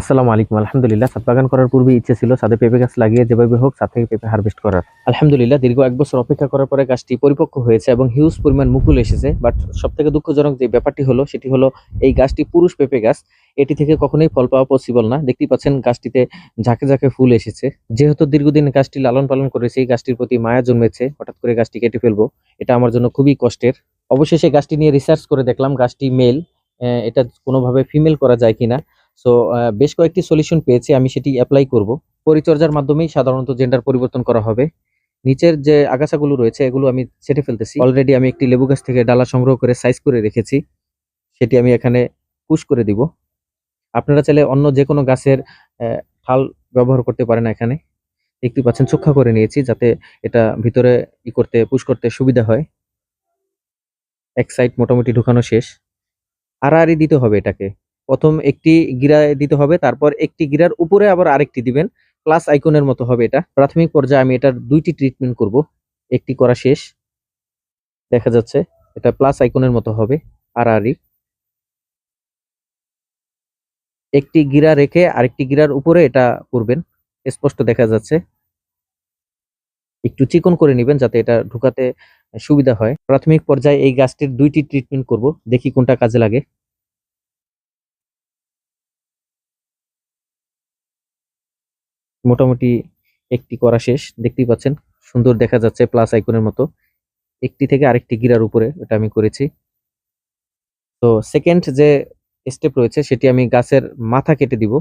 আসসালামু আলাইকুম। আলহামদুলিল্লাহ, ছাদ বাগান করার পূর্বে ইচ্ছে ছিল ছাদে পেঁপে গাছ লাগিয়ে যেভাবে হোক ছাদ থেকে পেঁপে হারভেস্ট করার। আলহামদুলিল্লাহ, দীর্ঘ 1 বছর অপেক্ষা করার পরে গাছটি পরিপক্ক হয়েছে এবং হিউজ পরিমাণ মুকুল এসেছে। বাট সব থেকে দুঃখজনক যে ব্যাপারটি হলো সেটি হলো এই গাছটি পুরুষ পেঁপে গাছ। এটি থেকে কখনোই ফল পাওয়া পসিবল না। দেখতেই পাচ্ছেন গাছটিতে ঝাঁকে ঝাঁকে ফুল এসেছে। যেহেতু দীর্ঘদিন গাছটি লালন পালন করেছি, গাছটির প্রতি মায়া জন্মেছে, হঠাৎ করে গাছটি কেটে ফেলবো, এটা আমার জন্য খুবই কষ্টের। অবশেষে গাছটি নিয়ে রিসার্চ করে দেখলাম গাছটি মেল, এটা কোনোভাবে ফিমেল করা যায় কিনা। সো বেশ কয়েকটি সলিউশন পেয়েছি, আমি সেটি অ্যাপ্লাই করব। পরিচর্যার মাধ্যমেই সাধারণত জেন্ডার পরিবর্তন করা হবে। নিচের যে আগাছাগুলো রয়েছে এগুলো আমি ছেঁটে ফেলতেছি। অলরেডি আমি একটি লেবু গাছ থেকে ডালা সংগ্রহ করে সাইজ করে রেখেছি, সেটি আমি এখানে পুশ করে দিব। আপনারা চাইলে অন্য যে কোনো গাছের ঠাল ব্যবহার করতে পারেন। এখানে দেখতে পাচ্ছেন চোখা করে নিয়েছি যাতে এটা ভিতরে পুশ করতে সুবিধা হয়। এক সাইড মোটামুটি ঢুকানো শেষ। আড়াআড়ি দিতে হবে এটাকে। প্রথম একটি গিরায় দিতে হবে, তারপর একটি গিরার উপরে আবার আরেকটি দিবেন। প্লাস আইকনের মতো হবে এটা। প্রাথমিক পর্যায়ে আমি এটার 2টি ট্রিটমেন্ট করব। একটি করা শেষ, দেখা যাচ্ছে এটা প্লাস আইকনের মতো হবে। আড়াআড়ি একটি গিরা রেখে আরেকটি গিরার উপরে এটা করবেন, স্পষ্ট দেখা যাচ্ছে। একটু চিকন করে নেবেন যাতে এটা ঢুকাতে সুবিধা হয়। প্রাথমিক পর্যায়ে এই গাছটির 2টি ট্রিটমেন্ট করব, দেখি কোনটা কাজে লাগে। মোটামুটি একটি করা শেষ, দেখতেই পাচ্ছেন সুন্দর দেখা যাচ্ছে প্লাস আইকনের মতো। একটি থেকে আরেকটি গিরার উপরে এটা আমি করেছি। তো সেকেন্ড যে স্টেপ রয়েছে সেটি আমি গাছের মাথা কেটে দিব।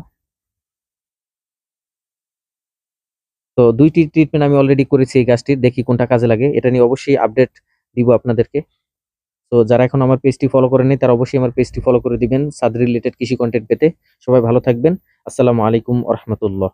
তো 2টি ট্রিটমেন্ট আমি অলরেডি করেছি এই গাছটির, দেখি কোনটা কাজে লাগে। এটা নিয়ে অবশ্যই আপডেট দিব আপনাদেরকে। তো যারা এখন আমার পেজটি ফলো করেনি তারা অবশ্যই আমার পেজটি ফলো করে দিবেন ছাদ রিলেটেড কৃষি কন্টেন্ট পেতে। সবাই ভালো থাকবেন। আসসালামু আলাইকুম ওয়া রাহমাতুল্লাহ।